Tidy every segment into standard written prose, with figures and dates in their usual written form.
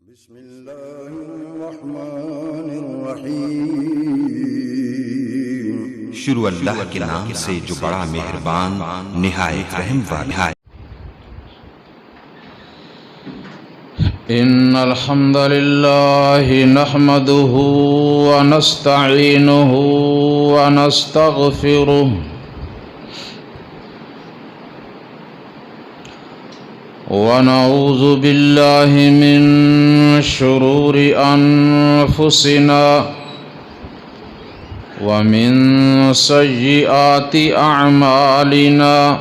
بسم اللہ الرحمن الرحیم. شروع اللہ کے نام سے جو بڑا مہربان نہایت رحم والا ہے. ان الحمد لله نحمده ونستعينه ونستغفره ونعوذ بالله من شرور أنفسنا ومن سيئات أعمالنا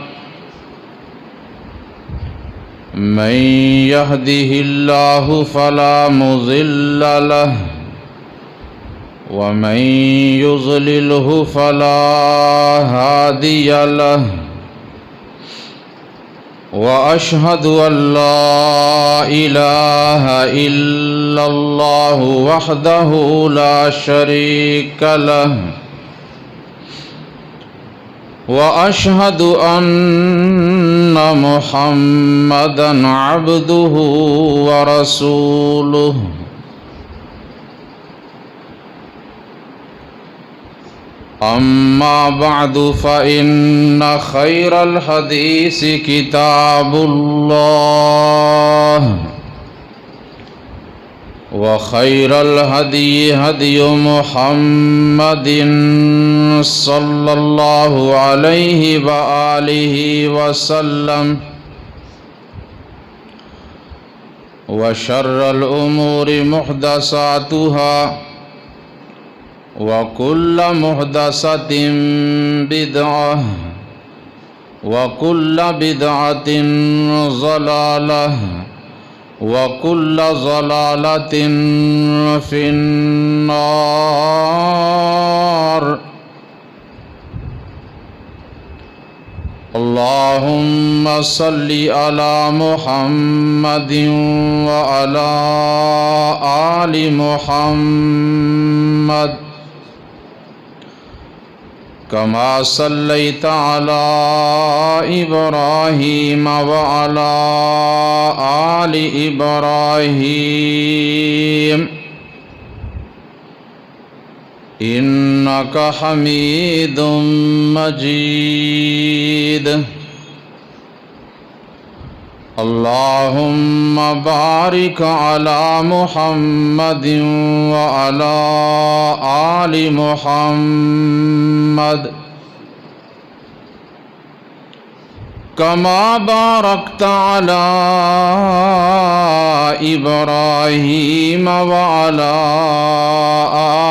من يهده الله فلا مضل له ومن يضلله فلا هادي له وأشهد أن لا إله إلا الله وحده لا شريك له وأشهد أن محمدًا عبده ورسوله. أما بعد فإن خير الحديث كتاب الله وخير الهدي هدي محمد صلى الله عليه وآله وسلم وشر الأمور محدثاتها وكل محدثة بدعة وكل بدعة ضلالة وكل ضلالة في النار. اللهم صل على محمد وعلى آل محمد كما صليت على إبراهيم وعلى آل إبراهيم إنك حميد مجيد. اللهم بارك على محمد وعلى آل محمد كما باركت على إبراهيم وعلى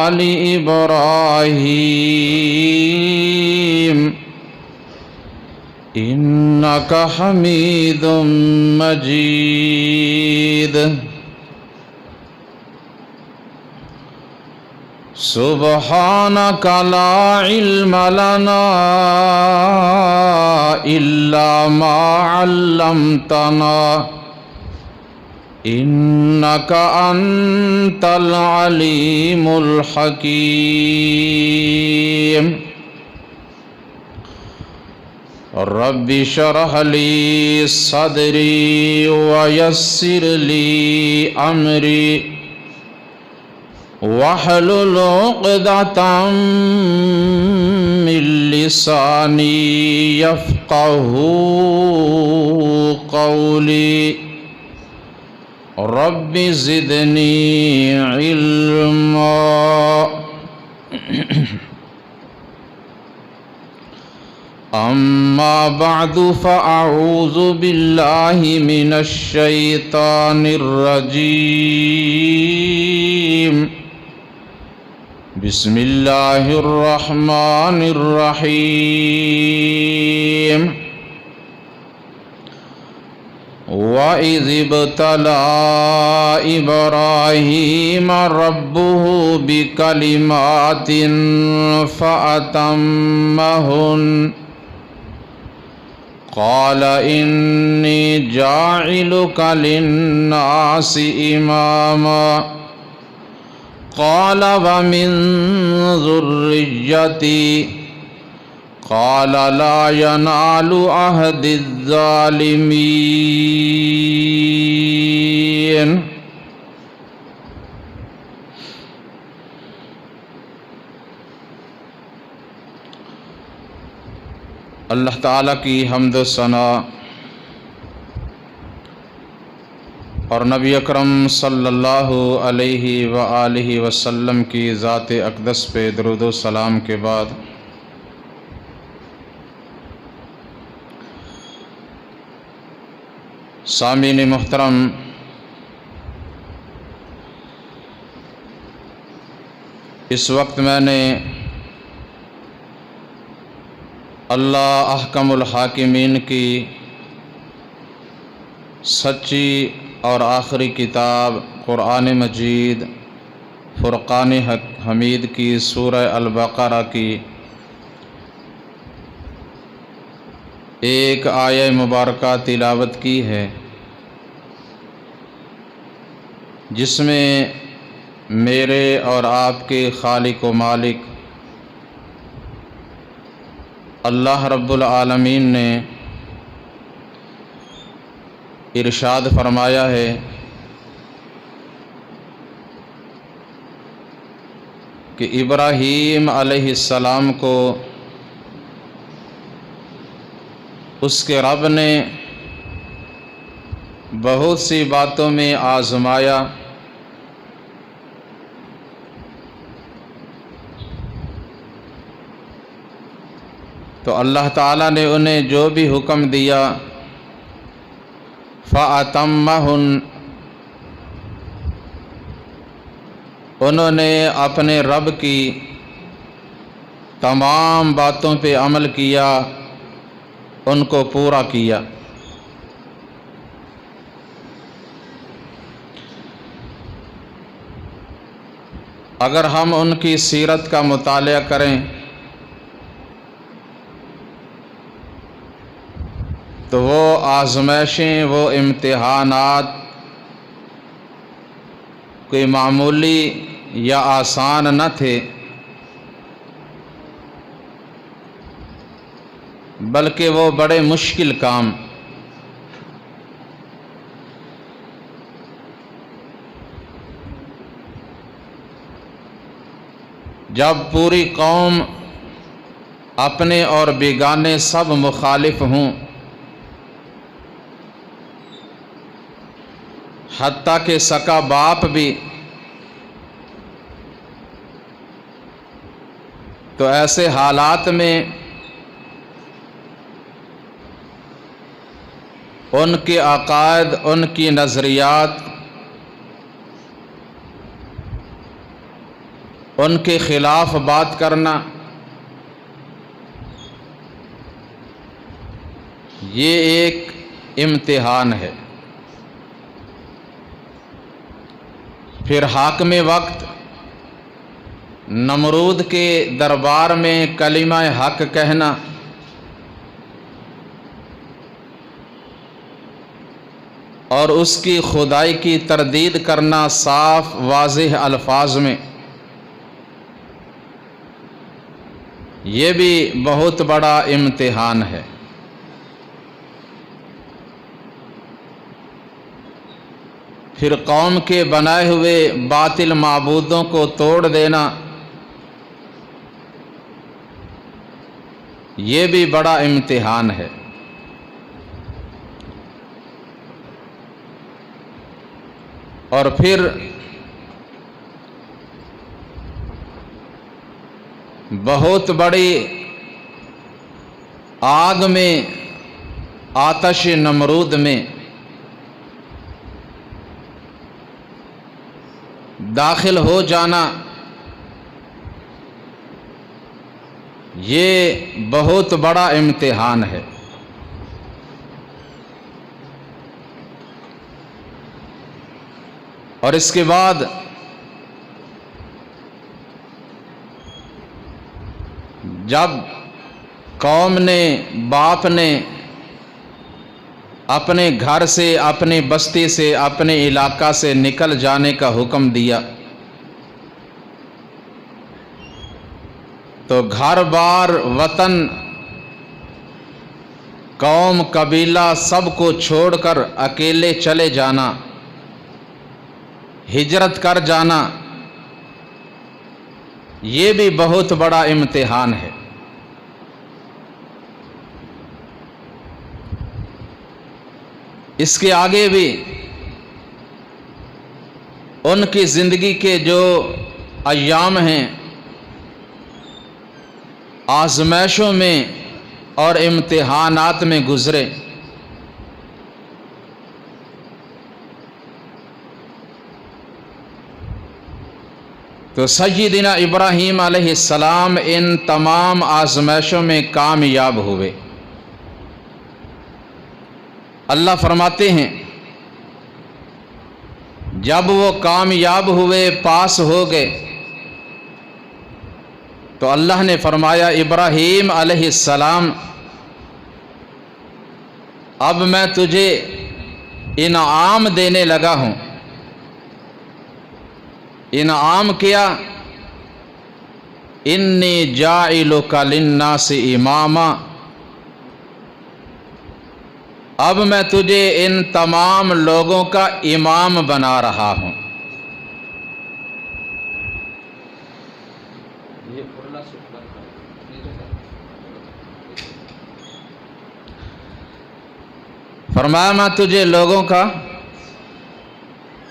آل إبراهيم إنك حميد مجيد. سبحانك لا علم لنا إلا ما علمتنا إنك أنت العليم الحكيم. رب اشرح لي صدري ويسر لي أمري واحلل عقدة من لساني يفقه قولي. رب زدني علما. أما بعد فأعوذ بالله من الشيطان الرجيم. بسم الله الرحمن الرحيم. وَإِذِ ابْتَلَى إِبْرَاهِيمَ رَبُّهُ بِكَلِمَاتٍ فَأَتَمَّهُنَّ قال إني جاعلك للناس إماما قال ومن ذريتي قال لا ينال عهد الظالمين. اللہ تعالیٰ کی حمد و ثنا اور نبی اکرم صلی اللہ علیہ وآلہ وسلم کی ذات اقدس پہ درود و سلام کے بعد سامعین محترم، اس وقت میں نے اللہ احکم الحاکمین کی سچی اور آخری کتاب قرآن مجید فرقان حمید کی سورہ البقرہ کی ایک آیہ مبارکہ تلاوت کی ہے، جس میں میرے اور آپ کے خالق و مالک اللہ رب العالمین نے ارشاد فرمایا ہے کہ ابراہیم علیہ السلام کو اس کے رب نے بہت سی باتوں میں آزمایا، تو اللہ تعالیٰ نے انہیں جو بھی حکم دیا فَأَتَمَّهُنْ، انہوں نے اپنے رب کی تمام باتوں پہ عمل کیا، ان کو پورا کیا۔ اگر ہم ان کی سیرت کا مطالعہ کریں تو وہ آزمائشیں، وہ امتحانات کوئی معمولی یا آسان نہ تھے، بلکہ وہ بڑے مشکل کام۔ جب پوری قوم اپنے اور بیگانے سب مخالف ہوں، حتیٰ کہ سکا باپ بھی، تو ایسے حالات میں ان کے عقائد، ان کی نظریات، ان کے خلاف بات کرنا، یہ ایک امتحان ہے۔ پھر حاکم وقت نمرود کے دربار میں کلمہ حق کہنا، اور اس کی خدائی کی تردید کرنا صاف واضح الفاظ میں، یہ بھی بہت بڑا امتحان ہے۔ پھر قوم کے بنائے ہوئے باطل معبودوں کو توڑ دینا، یہ بھی بڑا امتحان ہے۔ اور پھر بہت بڑی آگ میں، آتش نمرود میں داخل ہو جانا، یہ بہت بڑا امتحان ہے۔ اور اس کے بعد جب قوم نے، باپ نے اپنے گھر سے، اپنی بستی سے، اپنے علاقہ سے نکل جانے کا حکم دیا، تو گھر بار، وطن، قوم، قبیلہ سب کو چھوڑ کر اکیلے چلے جانا، ہجرت کر جانا، یہ بھی بہت بڑا امتحان ہے۔ اس کے آگے بھی ان کی زندگی کے جو ایام ہیں آزمائشوں میں اور امتحانات میں گزرے. تو سیدنا ابراہیم علیہ السلام ان تمام آزمائشوں میں کامیاب ہوئے. اللہ فرماتے ہیں جب وہ کامیاب ہوئے، پاس ہو گئے، تو اللہ نے فرمایا ابراہیم علیہ السلام اب میں تجھے انعام دینے لگا ہوں. انعام کیا؟ انی جاعلک للناس اماما، اب میں تجھے ان تمام لوگوں کا امام بنا رہا ہوں. فرمایا میں تجھے لوگوں کا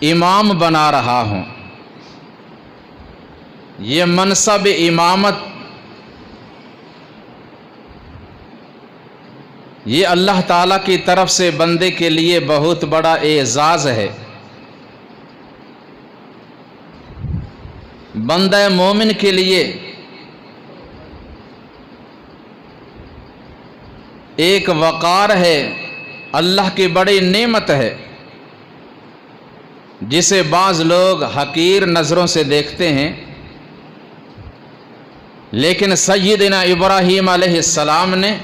امام بنا رہا ہوں. یہ منصب امامت یہ اللہ تعالیٰ کی طرف سے بندے کے لیے بہت بڑا اعزاز ہے. بندہ مومن کے لیے ایک وقار ہے، اللہ کی بڑی نعمت ہے، جسے بعض لوگ حقیر نظروں سے دیکھتے ہیں. لیکن سیدنا ابراہیم علیہ السلام نے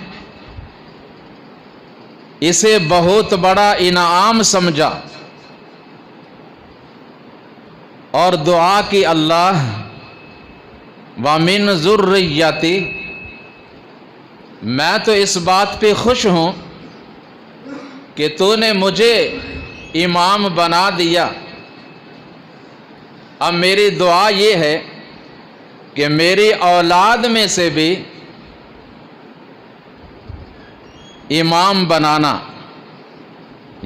اسے بہت بڑا انعام سمجھا اور دعا کی، اللہ وَمِن ذُرِّيَّتِي، میں تو اس بات پہ خوش ہوں کہ تو نے مجھے امام بنا دیا. اب میری دعا یہ ہے کہ میری اولاد میں سے بھی امام بنانا،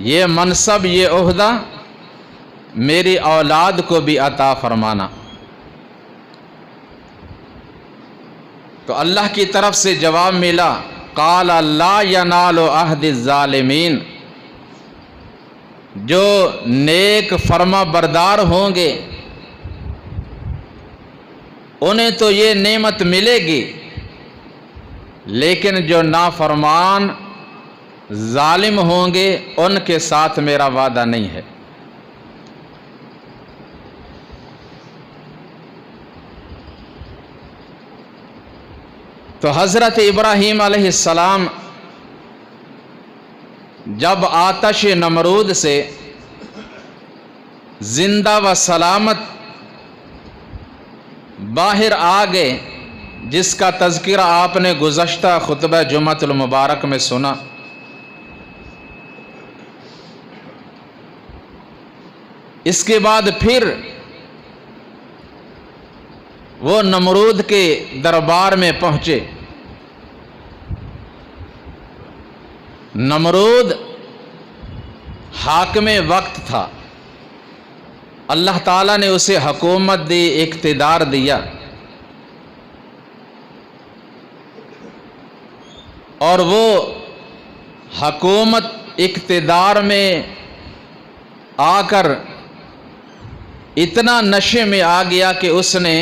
یہ منصب، یہ عہدہ میری اولاد کو بھی عطا فرمانا. تو اللہ کی طرف سے جواب ملا، قال لا ینال عہد الظالمین، جو نیک فرما بردار ہوں گے انہیں تو یہ نعمت ملے گی، لیکن جو نافرمان ظالم ہوں گے ان کے ساتھ میرا وعدہ نہیں ہے. تو حضرت ابراہیم علیہ السلام جب آتش نمرود سے زندہ و سلامت باہر آ گئے، جس کا تذکرہ آپ نے گزشتہ خطبہ جمعۃ المبارک میں سنا، اس کے بعد پھر وہ نمرود کے دربار میں پہنچے. نمرود حاکم وقت تھا، اللہ تعالیٰ نے اسے حکومت دی، اقتدار دیا، اور وہ حکومت اقتدار میں آ کر اتنا نشے میں آ گیا کہ اس نے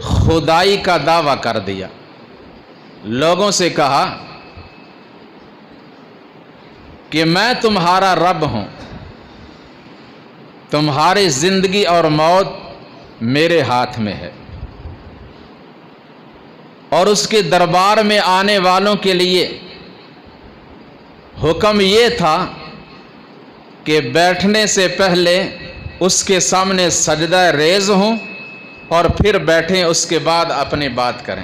خدائی کا دعویٰ کر دیا. لوگوں سے کہا کہ میں تمہارا رب ہوں، تمہاری زندگی اور موت میرے ہاتھ میں ہے. اور اس کے دربار میں آنے والوں کے لیے حکم یہ تھا کہ بیٹھنے سے پہلے اس کے سامنے سجدہ ریز ہوں اور پھر بیٹھیں، اس کے بعد اپنی بات کریں.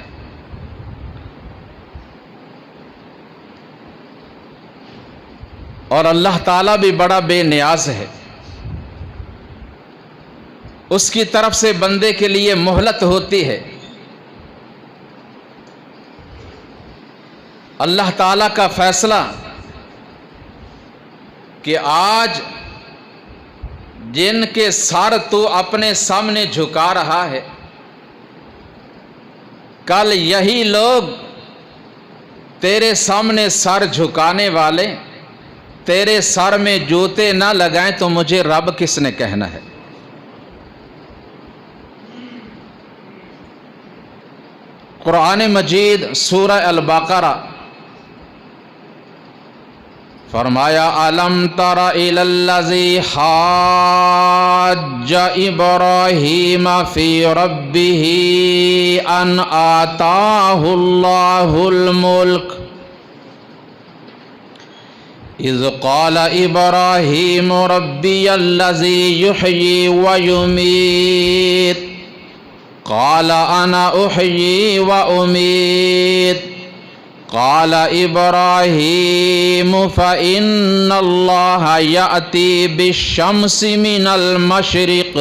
اور اللہ تعالیٰ بھی بڑا بے نیاز ہے، اس کی طرف سے بندے کے لیے مہلت ہوتی ہے. اللہ تعالیٰ کا فیصلہ کہ آج جن کے سر تو اپنے سامنے جھکا رہا ہے، کل یہی لوگ تیرے سامنے سر جھکانے والے تیرے سر میں جوتے نہ لگائیں تو مجھے رب کس نے کہنا ہے؟ قرآن مجید سورہ البقرہ فرمایا الم تر الی الذی حاج ابراہیم فی ربہ ان آتاہ اللہ الملک اذ قال ابراہیم ربی الذی یحیی ویمیت قال انا احیی وامیت قال ابراہیم فإن اللہ یأتی بالشمس من المشرق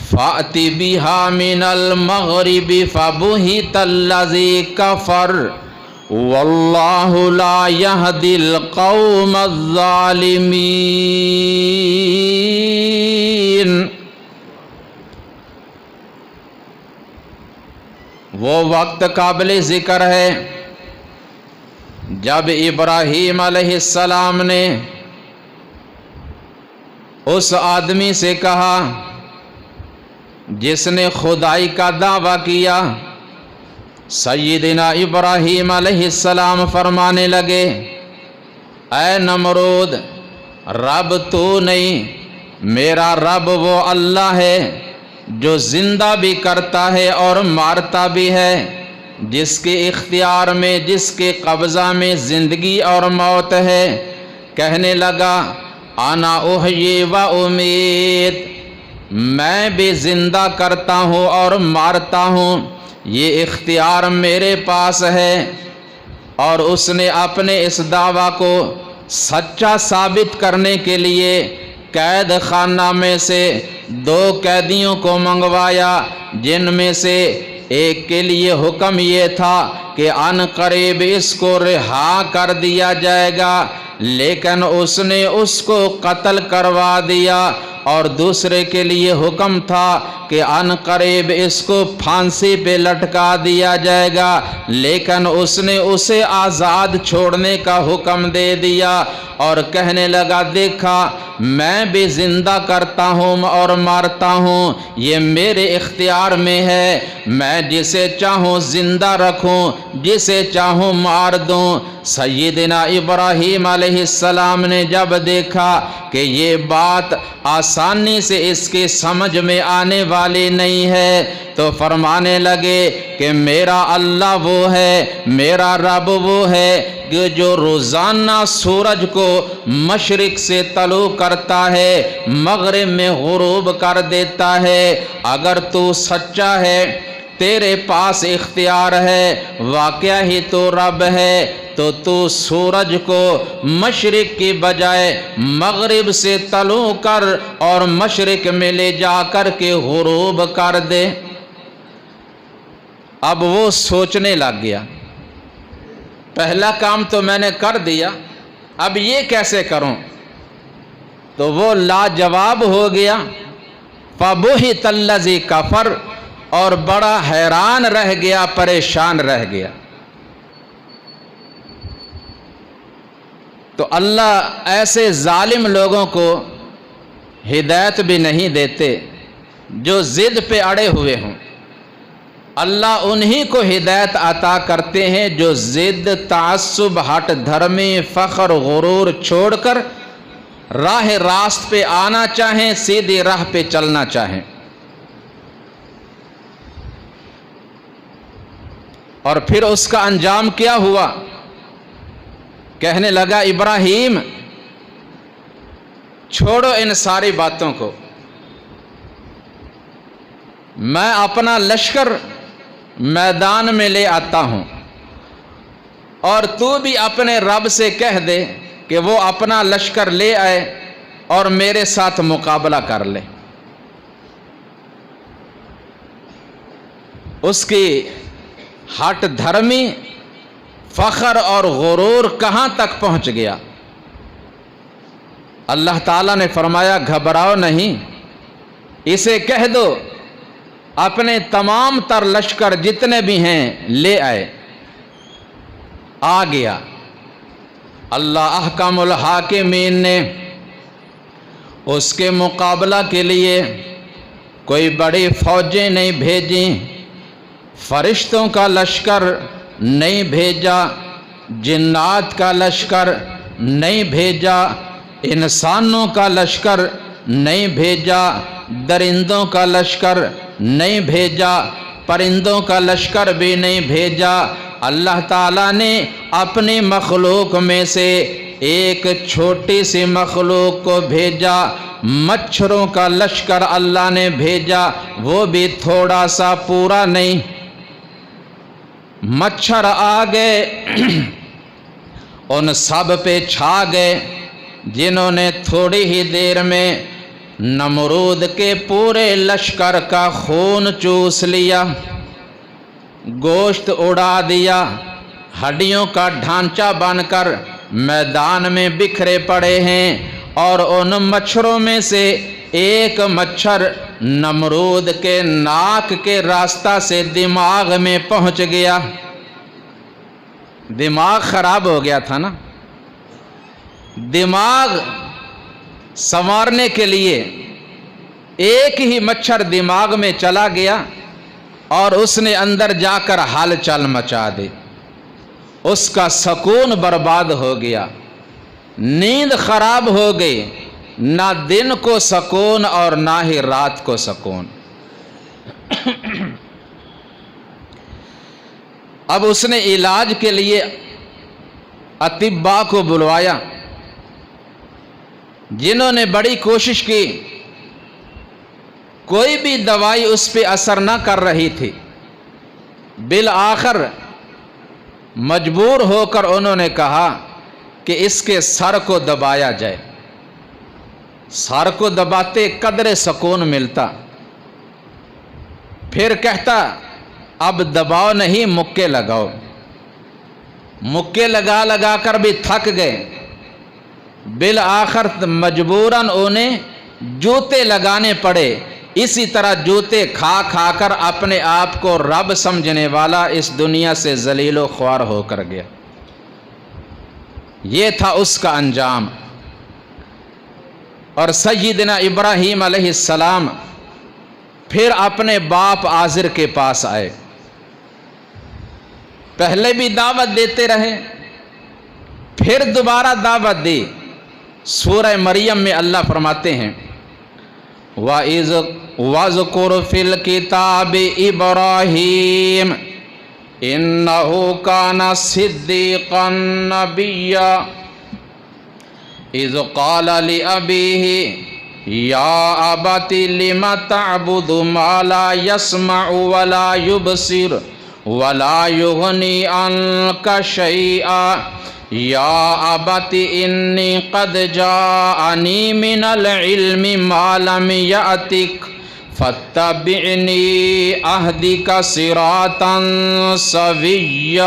فأت بها من المغرب فبہت الذی کفر واللہ لا یہدی القوم الظالمین۔ وہ وقت قابل ذکر ہے جب ابراہیم علیہ السلام نے اس آدمی سے کہا جس نے خدائی کا دعویٰ کیا، سیدنا ابراہیم علیہ السلام فرمانے لگے اے نمرود، رب تو نہیں، میرا رب وہ اللہ ہے جو زندہ بھی کرتا ہے اور مارتا بھی ہے، جس کے اختیار میں، جس کے قبضہ میں زندگی اور موت ہے۔ کہنے لگا انا احیی و امیت، میں بھی زندہ کرتا ہوں اور مارتا ہوں، یہ اختیار میرے پاس ہے۔ اور اس نے اپنے اس دعویٰ کو سچا ثابت کرنے کے لیے قید خانہ میں سے 2 قیدیوں کو منگوایا، جن میں سے ایک کے لیے حکم یہ تھا کہ عن قریب اس کو رہا کر دیا جائے گا، لیکن اس نے اس کو قتل کروا دیا، اور دوسرے کے لیے حکم تھا کہ عن قریب اس کو پھانسی پہ لٹکا دیا جائے گا، لیکن اس نے اسے آزاد چھوڑنے کا حکم دے دیا، اور کہنے لگا دیکھا میں بھی زندہ کرتا ہوں اور مارتا ہوں، یہ میرے اختیار میں ہے، میں جسے چاہوں زندہ رکھوں، جسے چاہوں مار دوں۔ سیدنا ابراہیم علیہ السلام نے جب دیکھا کہ یہ بات آسانی سے اس کے سمجھ میں آنے والی نہیں ہے، تو فرمانے لگے کہ میرا اللہ وہ ہے، میرا رب وہ ہے کہ جو روزانہ سورج کو مشرق سے طلوع کرتا ہے، مغرب میں غروب کر دیتا ہے۔ اگر تو سچا ہے، تیرے پاس اختیار ہے، واقعہ ہی تو رب ہے، تو سورج کو مشرق کی بجائے مغرب سے طلوع کر اور مشرق میں لے جا کر کے غروب کر دے۔ اب وہ سوچنے لگ گیا، پہلا کام تو میں نے کر دیا، اب یہ کیسے کروں؟ تو وہ لاجواب ہو گیا، فَبُہِتَ الَّذِي كَفَرَ، اور بڑا حیران رہ گیا، پریشان رہ گیا۔ تو اللہ ایسے ظالم لوگوں کو ہدایت بھی نہیں دیتے جو ضد پہ اڑے ہوئے ہوں، اللہ انہی کو ہدایت عطا کرتے ہیں جو ضد، تعصب، ہٹ دھرمی، فخر، غرور چھوڑ کر راہ راست پہ آنا چاہیں، سیدھی راہ پہ چلنا چاہیں۔ اور پھر اس کا انجام کیا ہوا؟ کہنے لگا ابراہیم چھوڑو ان ساری باتوں کو، میں اپنا لشکر میدان میں لے آتا ہوں، اور تو بھی اپنے رب سے کہہ دے کہ وہ اپنا لشکر لے آئے اور میرے ساتھ مقابلہ کر لے۔ اس کی ہٹ دھرمی، فخر اور غرور کہاں تک پہنچ گیا؟ اللہ تعالیٰ نے فرمایا گھبراؤ نہیں، اسے کہہ دو اپنے تمام تر لشکر جتنے بھی ہیں لے آئے۔ آ گیا۔ اللہ احکم الحاکمین نے اس کے مقابلہ کے لیے کوئی بڑی فوجیں نہیں بھیجیں، فرشتوں کا لشکر نہیں بھیجا، جنات کا لشکر نہیں بھیجا، انسانوں کا لشکر نہیں بھیجا، درندوں کا لشکر نہیں بھیجا، پرندوں کا لشکر بھی نہیں بھیجا۔ اللہ تعالیٰ نے اپنی مخلوق میں سے ایک چھوٹی سی مخلوق کو بھیجا، مچھروں کا لشکر اللہ نے بھیجا، وہ بھی تھوڑا سا پورا نہیں۔ مچھر آ گئے، ان سب پہ چھا گئے، جنہوں نے تھوڑی ہی دیر میں نمرود کے پورے لشکر کا خون چوس لیا، گوشت اڑا دیا، ہڈیوں کا ڈھانچہ بن کر میدان میں بکھرے پڑے ہیں۔ اور ان مچھروں میں سے ایک مچھر نمرود کے ناک کے راستہ سے دماغ میں پہنچ گیا۔ دماغ خراب ہو گیا تھا نا، دماغ سنوارنے کے لیے ایک ہی مچھر دماغ میں چلا گیا اور اس نے اندر جا کر ہلچل مچا دی، اس کا سکون برباد ہو گیا، نیند خراب ہو گئی، نہ دن کو سکون اور نہ ہی رات کو سکون۔ اب اس نے علاج کے لیے اطباء کو بلوایا، جنہوں نے بڑی کوشش کی، کوئی بھی دوائی اس پہ اثر نہ کر رہی تھی۔ بالآخر مجبور ہو کر انہوں نے کہا کہ اس کے سر کو دبایا جائے۔ سر کو دباتے قدر سکون ملتا۔ پھر کہتا اب دباؤ نہیں، مکے لگاؤ۔ مکے لگا لگا کر بھی تھک گئے، بالآخر مجبوراً انہیں جوتے لگانے پڑے۔ اسی طرح جوتے کھا کھا کر اپنے آپ کو رب سمجھنے والا اس دنیا سے ذلیل و خوار ہو کر گیا۔ یہ تھا اس کا انجام۔ اور سیدنا ابراہیم علیہ السلام پھر اپنے باپ آزر کے پاس آئے۔ پہلے بھی دعوت دیتے رہے، پھر دوبارہ دعوت دی۔ سورہ مریم میں اللہ فرماتے ہیں وَاذْكُرْ فِي الْكِتَابِ إِبْرَاهِيمَ إِنَّهُ كَانَ صِدِّيقًا نَبِيًّا إِذْ قَالَ لِأَبِيهِ يَا أَبَتِ لِمَ تَعْبُدُ مَا لَا يَسْمَعُ وَلَا يُبْصِرُ وَلَا يُغْنِي عَنْكَ شَيْئًا يَا أَبَتِ إِنِّي قَدْ جَاءَنِي مِنَ الْعِلْمِ مَا لَمْ يَأْتِكَ فَاتَّبِعْنِي أَهْدِكَ صِرَاطًا سَوِيًّا۔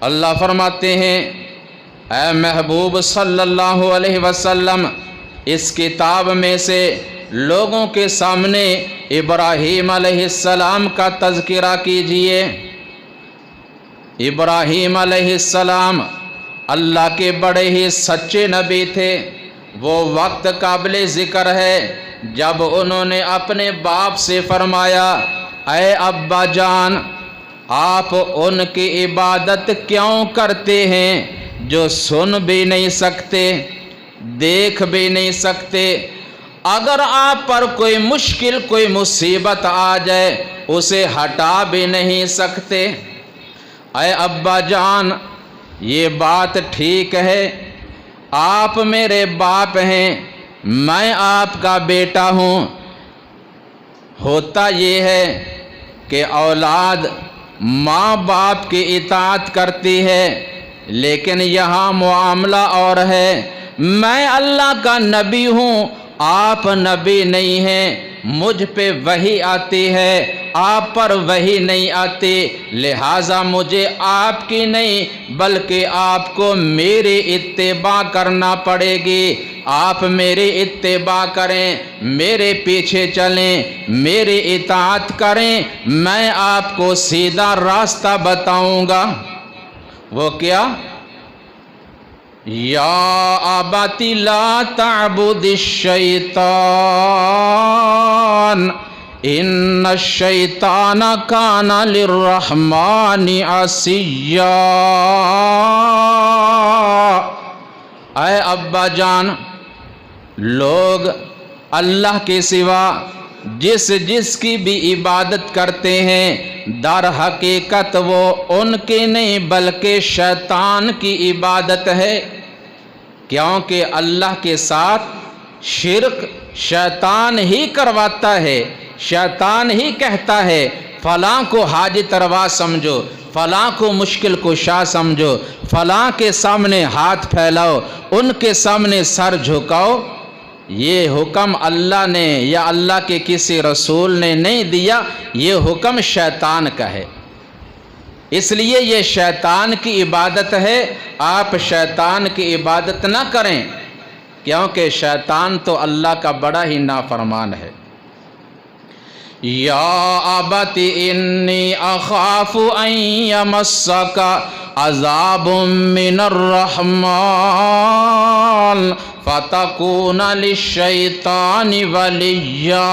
اللہ فرماتے ہیں اے محبوب صلی اللہ علیہ وسلم، اس کتاب میں سے لوگوں کے سامنے ابراہیم علیہ السلام کا تذکرہ کیجئے۔ ابراہیم علیہ السلام اللہ کے بڑے ہی سچے نبی تھے۔ وہ وقت قابل ذکر ہے جب انہوں نے اپنے باپ سے فرمایا اے ابا جان، آپ ان کی عبادت کیوں کرتے ہیں جو سن بھی نہیں سکتے، دیکھ بھی نہیں سکتے؟ اگر آپ پر کوئی مشکل، کوئی مصیبت آ جائے اسے ہٹا بھی نہیں سکتے۔ اے ابا جان، یہ بات ٹھیک ہے، آپ میرے باپ ہیں، میں آپ کا بیٹا ہوں۔ ہوتا یہ ہے کہ اولاد ماں باپ کی اطاعت کرتی ہے، لیکن یہاں معاملہ اور ہے۔ میں اللہ کا نبی ہوں، آپ نبی نہیں ہیں، مجھ پہ وحی آتی ہے، آپ پر وحی نہیں آتی، لہٰذا مجھے آپ کی نہیں بلکہ آپ کو میری اتباع کرنا پڑے گی۔ آپ میری اتباع کریں، میرے پیچھے چلیں، میری اطاعت کریں، میں آپ کو سیدھا راستہ بتاؤں گا۔ وہ کیا؟ یا ابتی لا تعبد الشیطان ان الشیطان کان للرحمن عصیا۔ اے ابا جان، لوگ اللہ کے سوا جس کی بھی عبادت کرتے ہیں در حقیقت وہ ان کی نہیں بلکہ شیطان کی عبادت ہے، کیونکہ اللہ کے ساتھ شرک شیطان ہی کرواتا ہے۔ شیطان ہی کہتا ہے فلاں کو حاجت روا سمجھو، فلاں کو مشکل کشا سمجھو، فلاں کے سامنے ہاتھ پھیلاؤ، ان کے سامنے سر جھکاؤ۔ یہ حکم اللہ نے یا اللہ کے کسی رسول نے نہیں دیا، یہ حکم شیطان کا ہے۔ اس لیے یہ شیطان کی عبادت ہے، آپ شیطان کی عبادت نہ کریں، کیونکہ شیطان تو اللہ کا بڑا ہی نافرمان ہے۔ یا ابت انی اخاف ان یمسک عذاب من الرحمن فتکون للشیطان ولیا۔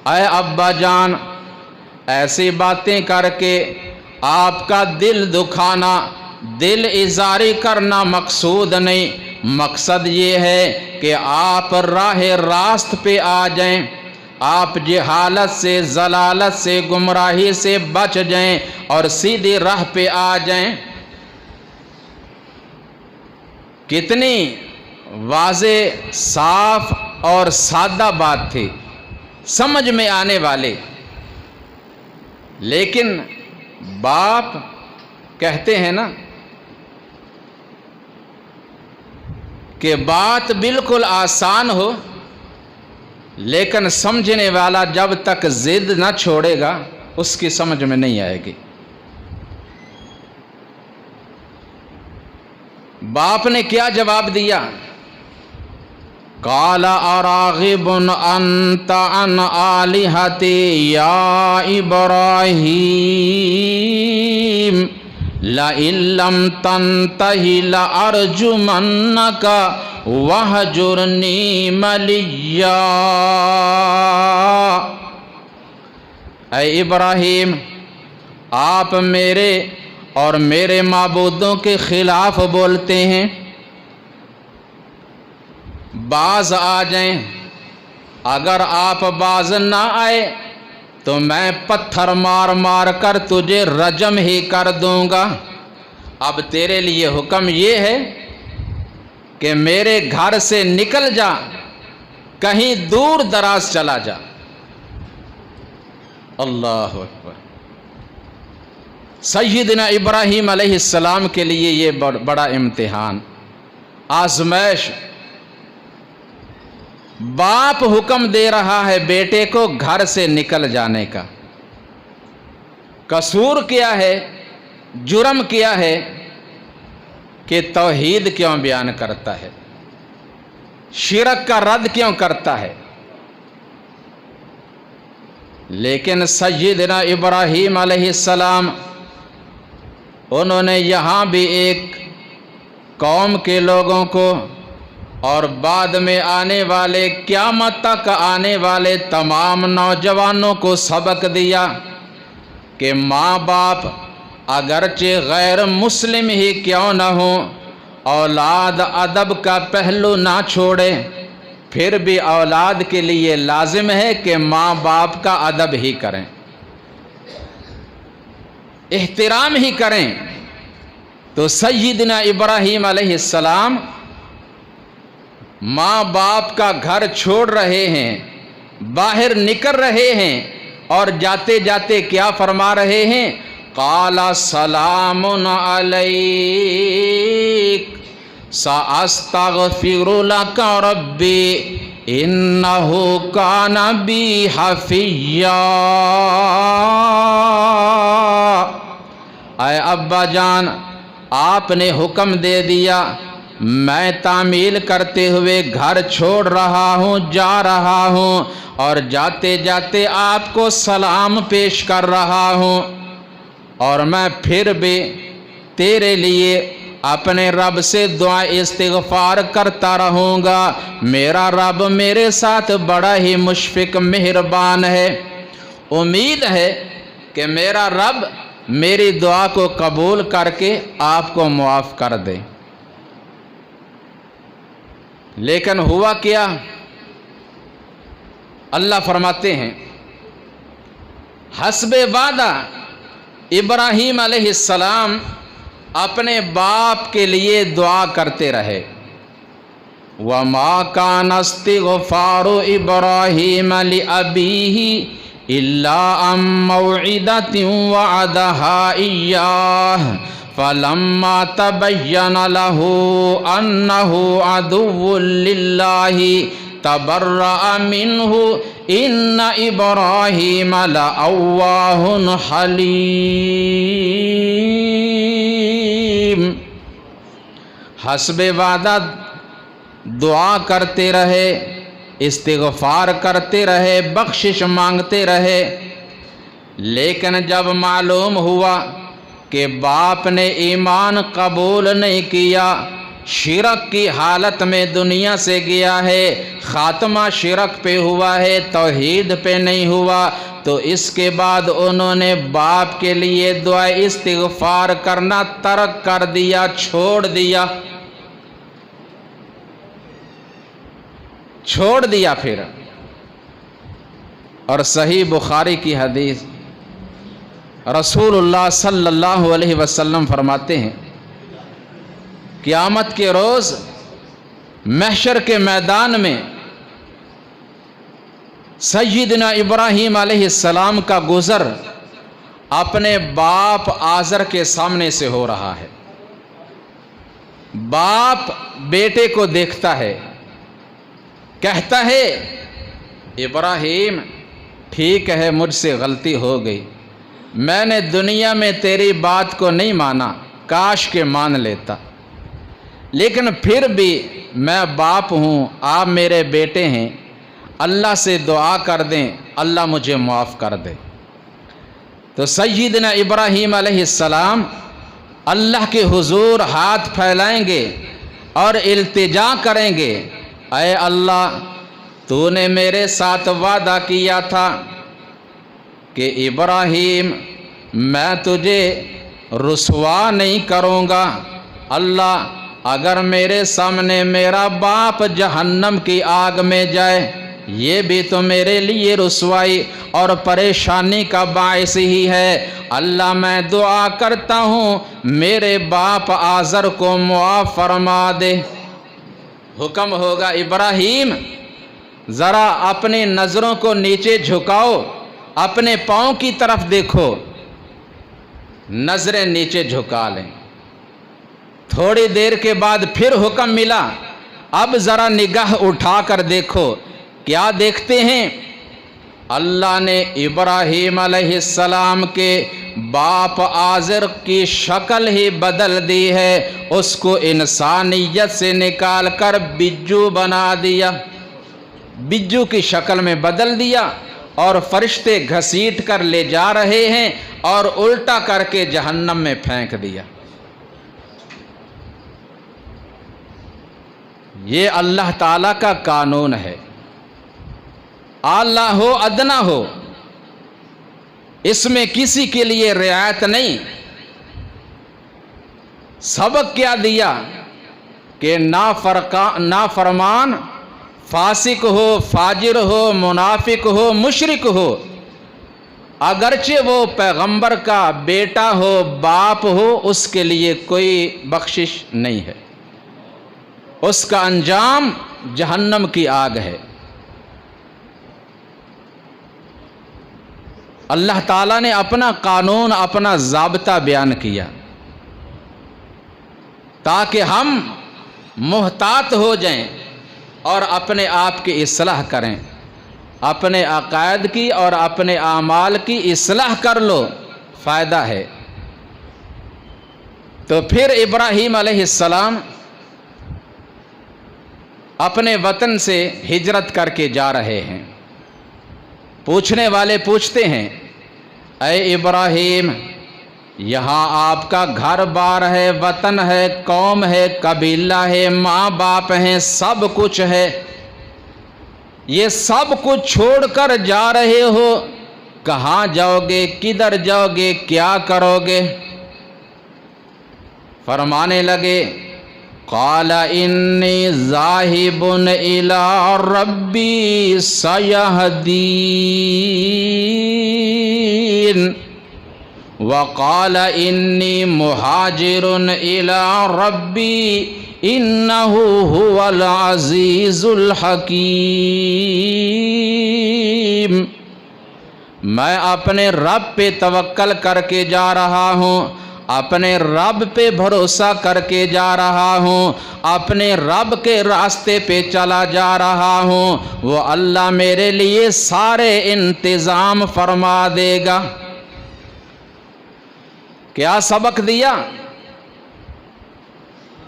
اے ابا جان، ایسی باتیں کر کے آپ کا دل دکھانا، دل ازاری کرنا مقصود نہیں، مقصد یہ ہے کہ آپ راہ راست پہ آ جائیں، آپ جہالت سے، ضلالت سے، گمراہی سے بچ جائیں اور سیدھی راہ پہ آ جائیں۔ کتنی واضح، صاف اور سادہ بات تھی، سمجھ میں آنے والے، لیکن باپ کہتے ہیں نا کہ بات بالکل آسان ہو لیکن سمجھنے والا جب تک ضد نہ چھوڑے گا اس کی سمجھ میں نہیں آئے گی۔ باپ نے کیا جواب دیا؟ قال اراغب انت عن آلہتی یا ابراہیم لئن لم تنتہ لارجمنک وہجرنی ملیا۔ اے ابراہیم، آپ میرے اور میرے معبودوں کے خلاف بولتے ہیں، باز آ جائیں، اگر آپ باز نہ آئے تو میں پتھر مار مار کر تجھے رجم ہی کر دوں گا۔ اب تیرے لیے حکم یہ ہے کہ میرے گھر سے نکل جا، کہیں دور دراز چلا جا۔ اللہ اکبر۔ سیدنا ابراہیم علیہ السلام کے لیے یہ بڑا امتحان، آزمائش۔ باپ حکم دے رہا ہے بیٹے کو گھر سے نکل جانے کا۔ قصور کیا ہے، جرم کیا ہے کہ توحید کیوں بیان کرتا ہے، شرک کا رد کیوں کرتا ہے؟ لیکن سیدنا ابراہیم علیہ السلام انہوں نے یہاں بھی ایک قوم کے لوگوں کو اور بعد میں آنے والے قیامت تک آنے والے تمام نوجوانوں کو سبق دیا کہ ماں باپ اگرچہ غیر مسلم ہی کیوں نہ ہوں، اولاد ادب کا پہلو نہ چھوڑے، پھر بھی اولاد کے لیے لازم ہے کہ ماں باپ کا ادب ہی کریں، احترام ہی کریں۔ تو سیدنا ابراہیم علیہ السلام ماں باپ کا گھر چھوڑ رہے ہیں، باہر نکل رہے ہیں، اور جاتے جاتے کیا فرما رہے ہیں؟ قال سلام علیک سأستغفر لك ربی انہ کان بی حفیا۔ اے ابا جان، آپ نے حکم دے دیا، میں تعمیل کرتے ہوئے گھر چھوڑ رہا ہوں، جا رہا ہوں، اور جاتے جاتے آپ کو سلام پیش کر رہا ہوں، اور میں پھر بھی تیرے لیے اپنے رب سے دعا استغفار کرتا رہوں گا۔ میرا رب میرے ساتھ بڑا ہی مشفق مہربان ہے، امید ہے کہ میرا رب میری دعا کو قبول کر کے آپ کو معاف کر دے۔ لیکن ہوا کیا؟ اللہ فرماتے ہیں حسب وعدہ ابراہیم علیہ السلام اپنے باپ کے لیے دعا کرتے رہے۔ وَمَا كَانَ اسْتِغْفَارُ إِبْرَاهِيمَ لِأَبِيهِ إِلَّا عَن مَّوْعِدَةٍ وَعَدَهَا إِيَّاهُ فَلَمَّا تَبَيَّنَ لَهُ أَنَّهُ عَدُوٌّ لِلَّهِ تَبَرَّأَ مِنْهُ إِنَّ إِبْرَاهِيمَ لَأَوَّاهٌ حَلِيمٌ۔ حسب وعدہ دعا کرتے رہے، استغفار کرتے رہے، بخشش مانگتے رہے، لیکن جب معلوم ہوا کہ باپ نے ایمان قبول نہیں کیا، شرک کی حالت میں دنیا سے گیا ہے، خاتمہ شرک پہ ہوا ہے، توحید پہ نہیں ہوا، تو اس کے بعد انہوں نے باپ کے لیے دعا استغفار کرنا ترک کر دیا، چھوڑ دیا پھر۔ اور صحیح بخاری کی حدیث، رسول اللہ صلی اللہ علیہ وسلم فرماتے ہیں قیامت کے روز محشر کے میدان میں سیدنا ابراہیم علیہ السلام کا گزر اپنے باپ آزر کے سامنے سے ہو رہا ہے۔ باپ بیٹے کو دیکھتا ہے، کہتا ہے ابراہیم ٹھیک ہے، مجھ سے غلطی ہو گئی، میں نے دنیا میں تیری بات کو نہیں مانا، کاش کہ مان لیتا، لیکن پھر بھی میں باپ ہوں، آپ میرے بیٹے ہیں، اللہ سے دعا کر دیں، اللہ مجھے معاف کر دے۔ تو سیدنا ابراہیم علیہ السلام اللہ کے حضور ہاتھ پھیلائیں گے اور التجا کریں گے، اے اللہ تو نے میرے ساتھ وعدہ کیا تھا کہ ابراہیم میں تجھے رسوا نہیں کروں گا، اللہ اگر میرے سامنے میرا باپ جہنم کی آگ میں جائے، یہ بھی تو میرے لیے رسوائی اور پریشانی کا باعث ہی ہے، اللہ میں دعا کرتا ہوں میرے باپ آزر کو معاف فرما دے۔ حکم ہوگا ابراہیم ذرا اپنی نظروں کو نیچے جھکاؤ، اپنے پاؤں کی طرف دیکھو، نظریں نیچے جھکا لیں۔ تھوڑی دیر کے بعد پھر حکم ملا، اب ذرا نگاہ اٹھا کر دیکھو، کیا دیکھتے ہیں؟ اللہ نے ابراہیم علیہ السلام کے باپ آزر کی شکل ہی بدل دی ہے، اس کو انسانیت سے نکال کر بجو بنا دیا، بجو کی شکل میں بدل دیا، اور فرشتے گھسیٹ کر لے جا رہے ہیں اور الٹا کر کے جہنم میں پھینک دیا۔ یہ اللہ تعالیٰ کا قانون ہے، اعلیٰ ہو ادنا ہو، اس میں کسی کے لیے رعایت نہیں۔ سبق کیا دیا کہ نافرمان فاسق ہو، فاجر ہو، منافق ہو، مشرک ہو، اگرچہ وہ پیغمبر کا بیٹا ہو، باپ ہو، اس کے لیے کوئی بخشش نہیں ہے، اس کا انجام جہنم کی آگ ہے۔ اللہ تعالیٰ نے اپنا قانون، اپنا ضابطہ بیان کیا تاکہ ہم محتاط ہو جائیں اور اپنے آپ کی اصلاح کریں، اپنے عقائد کی اور اپنے اعمال کی اصلاح کر لو، فائدہ ہے۔ تو پھر ابراہیم علیہ السلام اپنے وطن سے ہجرت کر کے جا رہے ہیں۔ پوچھنے والے پوچھتے ہیں، اے ابراہیم، یہاں آپ کا گھر بار ہے، وطن ہے، قوم ہے، قبیلہ ہے، ماں باپ ہیں، سب کچھ ہے، یہ سب کچھ چھوڑ کر جا رہے ہو، کہاں جاؤ گے، کدھر جاؤ گے، کیا کرو گے؟ فرمانے لگے، قال انی ذاہب الی ربی سیہدین وقال انی مہاجر الی ربی انہ هو العزیز الحکیم۔ میں اپنے رب پہ توکل کر کے جا رہا ہوں، اپنے رب پہ بھروسہ کر کے جا رہا ہوں، اپنے رب کے راستے پہ چلا جا رہا ہوں، وہ اللہ میرے لیے سارے انتظام فرما دے گا۔ کیا سبق دیا؟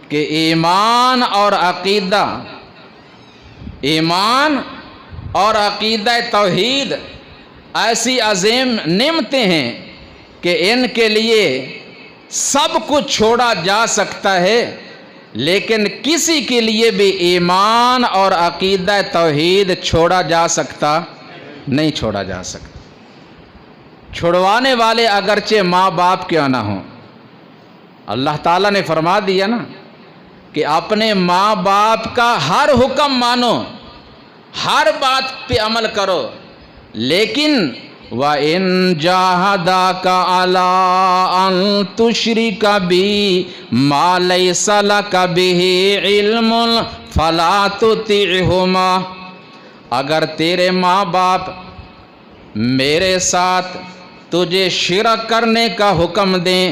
کہ ایمان اور عقیدہ توحید ایسی عظیم نعمتیں ہیں کہ ان کے لیے سب کچھ چھوڑا جا سکتا ہے، لیکن کسی کے لیے بھی ایمان اور عقیدہ توحید چھوڑا جا سکتا نہیں، چھوڑا جا سکتا۔ چھڑوانے والے اگرچہ ماں باپ کیوں نہ ہوں، اللہ تعالیٰ نے فرما دیا نا کہ اپنے ماں باپ کا ہر حکم مانو، ہر بات پہ عمل کرو، لیکن وَإِن جَاهَدَاكَ عَلَىٰ أَن تُشْرِكَ بِي مَا لَيْسَ لَكَ بِهِ عِلْمٌ فَلَا تُطِعْهُمَا۔ اگر تیرے ماں باپ میرے ساتھ تجھے شرک کرنے کا حکم دیں،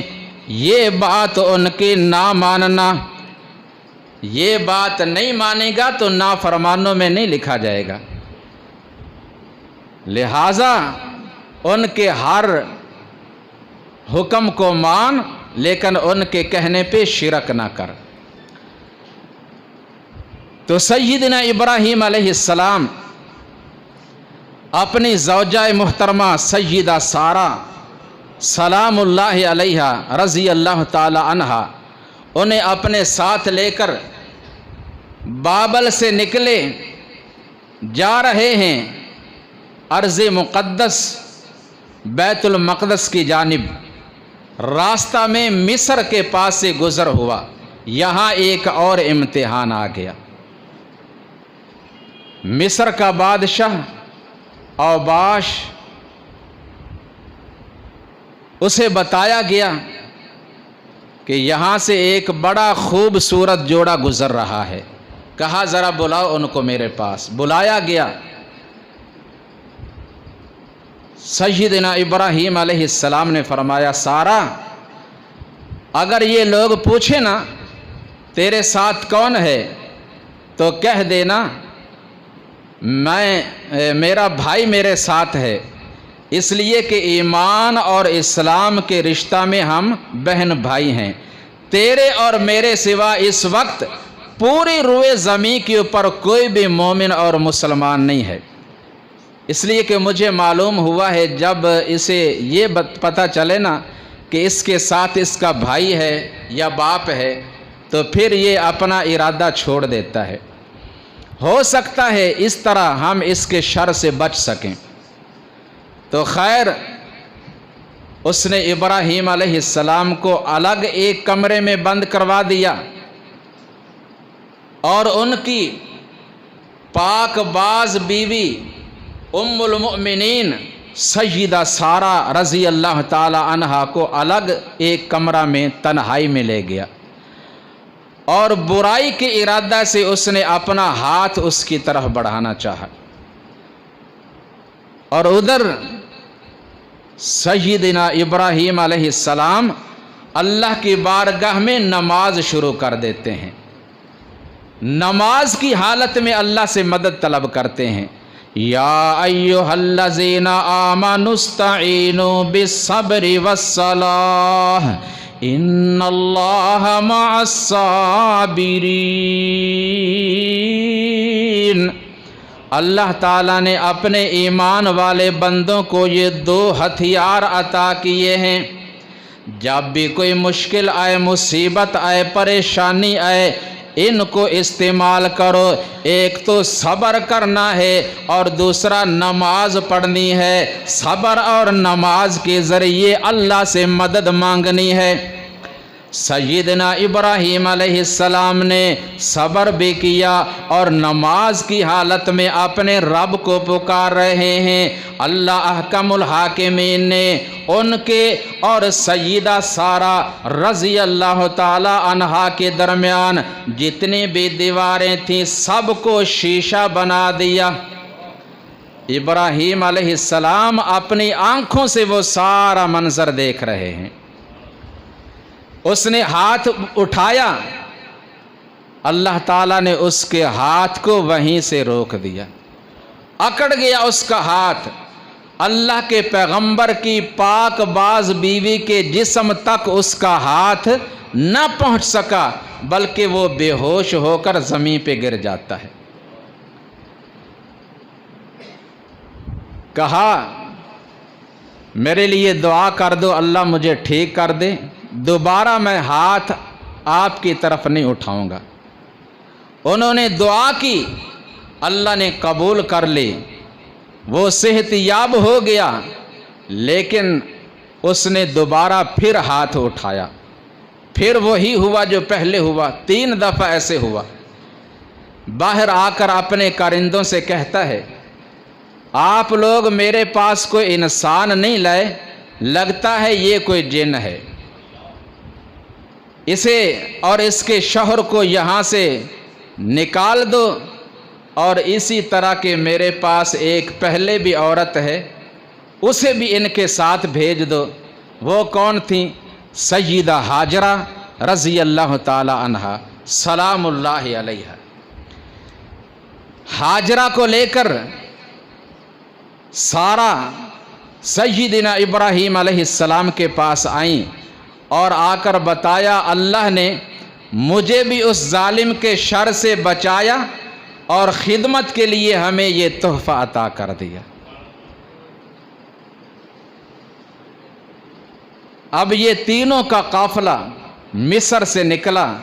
یہ بات ان کی نہ ماننا، یہ بات نہیں مانے گا تو نافرمانوں میں نہیں لکھا جائے گا، لہذا ان کے ہر حکم کو مان، لیکن ان کے کہنے پہ شرک نہ کر۔ تو سیدنا ابراہیم علیہ السلام اپنی زوجہ محترمہ سیدہ سارہ سلام اللہ علیہ رضی اللہ تعالی عنہا، انہیں اپنے ساتھ لے کر بابل سے نکلے، جا رہے ہیں ارض مقدس بیت المقدس کی جانب۔ راستہ میں مصر کے پاس سے گزر ہوا، یہاں ایک اور امتحان آ گیا۔ مصر کا بادشاہ اوباش، اسے بتایا گیا کہ یہاں سے ایک بڑا خوبصورت جوڑا گزر رہا ہے، کہا ذرا بلاؤ ان کو میرے پاس۔ بلایا گیا، سیدنا ابراہیم علیہ السلام نے فرمایا، سارہ اگر یہ لوگ پوچھیں نا تیرے ساتھ کون ہے تو کہہ دینا میرا بھائی میرے ساتھ ہے، اس لیے کہ ایمان اور اسلام کے رشتہ میں ہم بہن بھائی ہیں۔ تیرے اور میرے سوا اس وقت پوری روئے زمین کے اوپر کوئی بھی مومن اور مسلمان نہیں ہے، اس لیے کہ مجھے معلوم ہوا ہے جب اسے یہ پتہ چلے نا کہ اس کے ساتھ اس کا بھائی ہے یا باپ ہے تو پھر یہ اپنا ارادہ چھوڑ دیتا ہے۔ ہو سکتا ہے اس طرح ہم اس کے شر سے بچ سکیں۔ تو خیر، اس نے ابراہیم علیہ السلام کو الگ ایک کمرے میں بند کروا دیا اور ان کی پاک باز بیوی ام المؤمنین سیدہ سارہ رضی اللہ تعالی عنہا کو الگ ایک کمرہ میں تنہائی میں لے گیا، اور برائی کے ارادہ سے اس نے اپنا ہاتھ اس کی طرف بڑھانا چاہا، اور ادھر سیدنا ابراہیم علیہ السلام اللہ کی بارگاہ میں نماز شروع کر دیتے ہیں۔ نماز کی حالت میں اللہ سے مدد طلب کرتے ہیں۔ یا ایھا الذین آمنوا استعینوا بالصبر والصلاۃ ان اللہ مع الصابرین۔ اللہ تعالیٰ نے اپنے ایمان والے بندوں کو یہ دو ہتھیار عطا کیے ہیں، جب بھی کوئی مشکل آئے، مصیبت آئے، پریشانی آئے، ان کو استعمال کرو۔ ایک تو صبر کرنا ہے اور دوسرا نماز پڑھنی ہے۔ صبر اور نماز کے ذریعے اللہ سے مدد مانگنی ہے۔ سیدنا ابراہیم علیہ السلام نے صبر بھی کیا اور نماز کی حالت میں اپنے رب کو پکار رہے ہیں۔ اللہ احکم الحاکمین نے ان کے اور سیدہ سارہ رضی اللہ تعالی عنہا کے درمیان جتنی بھی دیواریں تھیں سب کو شیشہ بنا دیا۔ ابراہیم علیہ السلام اپنی آنکھوں سے وہ سارا منظر دیکھ رہے ہیں۔ اس نے ہاتھ اٹھایا، اللہ تعالیٰ نے اس کے ہاتھ کو وہیں سے روک دیا، اکڑ گیا اس کا ہاتھ۔ اللہ کے پیغمبر کی پاک باز بیوی کے جسم تک اس کا ہاتھ نہ پہنچ سکا، بلکہ وہ بے ہوش ہو کر زمین پہ گر جاتا ہے۔ کہا میرے لیے دعا کر دو، اللہ مجھے ٹھیک کر دے، دوبارہ میں ہاتھ آپ کی طرف نہیں اٹھاؤں گا۔ انہوں نے دعا کی، اللہ نے قبول کر لی، وہ صحت یاب ہو گیا، لیکن اس نے دوبارہ پھر ہاتھ اٹھایا، پھر وہی ہوا جو پہلے ہوا، 3 دفعہ ایسے ہوا۔ باہر آ کر اپنے کارندوں سے کہتا ہے آپ لوگ میرے پاس کوئی انسان نہیں لائے، لگتا ہے یہ کوئی جن ہے، اسے اور اس کے شوہر کو یہاں سے نکال دو، اور اسی طرح کے میرے پاس ایک پہلے بھی عورت ہے اسے بھی ان کے ساتھ بھیج دو۔ وہ کون تھیں؟ سیدہ ہاجرہ رضی اللہ تعالی عنہا سلام اللہ علیہا۔ ہاجرہ کو لے کر سارہ سیدنا ابراہیم علیہ السلام کے پاس آئیں اور آ کر بتایا اللہ نے مجھے بھی اس ظالم کے شر سے بچایا اور خدمت کے لیے ہمیں یہ تحفہ عطا کر دیا۔ اب یہ تینوں کا قافلہ مصر سے نکلا،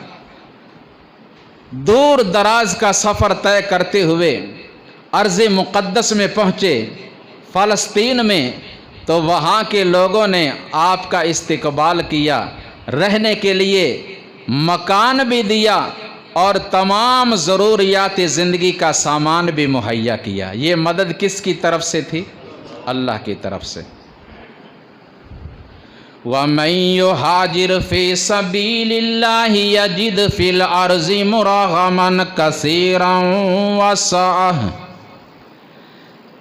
دور دراز کا سفر طے کرتے ہوئے ارض مقدس میں پہنچے، فلسطین میں، تو وہاں کے لوگوں نے آپ کا استقبال کیا، رہنے کے لیے مکان بھی دیا اور تمام ضروریات زندگی کا سامان بھی مہیا کیا۔ یہ مدد کس کی طرف سے تھی؟ اللہ کی طرف سے۔ وَمَن يُهَاجِرْ فِي سَبِيلِ اللَّهِ يَجِدْ فِي الْأَرْضِ مُرَغَمًا كَثِيرًا وَسَعَةً۔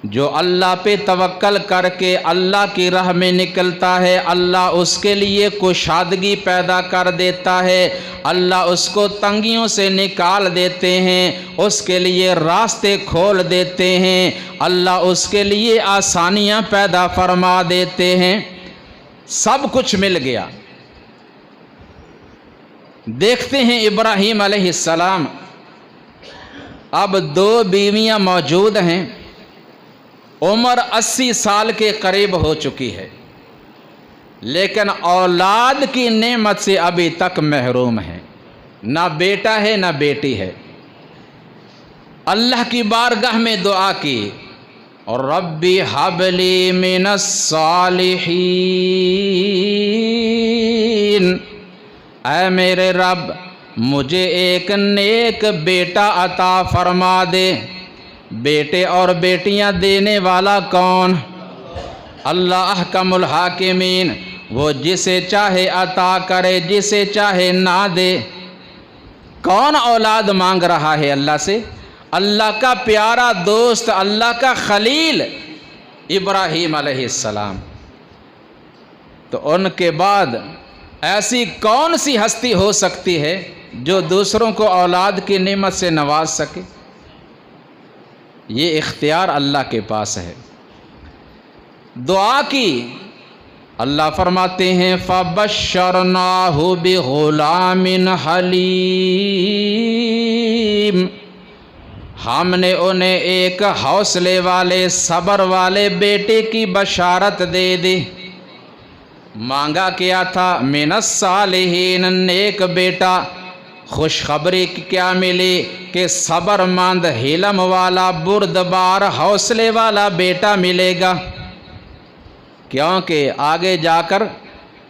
جو اللہ پہ توکل کر کے اللہ کی راہ میں نکلتا ہے، اللہ اس کے لیے کشادگی پیدا کر دیتا ہے، اللہ اس کو تنگیوں سے نکال دیتے ہیں، اس کے لیے راستے کھول دیتے ہیں، اللہ اس کے لیے آسانیاں پیدا فرما دیتے ہیں۔ سب کچھ مل گیا۔ دیکھتے ہیں ابراہیم علیہ السلام، اب 2 بیویاں موجود ہیں، عمر 80 سال کے قریب ہو چکی ہے، لیکن اولاد کی نعمت سے ابھی تک محروم ہیں، نہ بیٹا ہے نہ بیٹی ہے۔ اللہ کی بارگاہ میں دعا کی، اور ربی ہب لی من الصالحین، اے میرے رب مجھے ایک نیک بیٹا عطا فرما دے۔ بیٹے اور بیٹیاں دینے والا کون؟ اللہ احکم الحاکمین، وہ جسے چاہے عطا کرے، جسے چاہے نہ دے۔ کون اولاد مانگ رہا ہے اللہ سے؟ اللہ کا پیارا دوست، اللہ کا خلیل ابراہیم علیہ السلام۔ تو ان کے بعد ایسی کون سی ہستی ہو سکتی ہے جو دوسروں کو اولاد کی نعمت سے نواز سکے، یہ اختیار اللہ کے پاس ہے۔ دعا کی، اللہ فرماتے ہیں فَبَشَّرْنَاهُ بِغُلَامٍ حَلِيمٍ، ہم نے انہیں ایک حوصلے والے صبر والے بیٹے کی بشارت دے دی۔ مانگا کیا تھا؟ من الصالحین، نیک بیٹا۔ خوشخبری کیا ملی کہ صبر مند، حلم والا، بردبار، حوصلے والا بیٹا ملے گا، کیونکہ آگے جا کر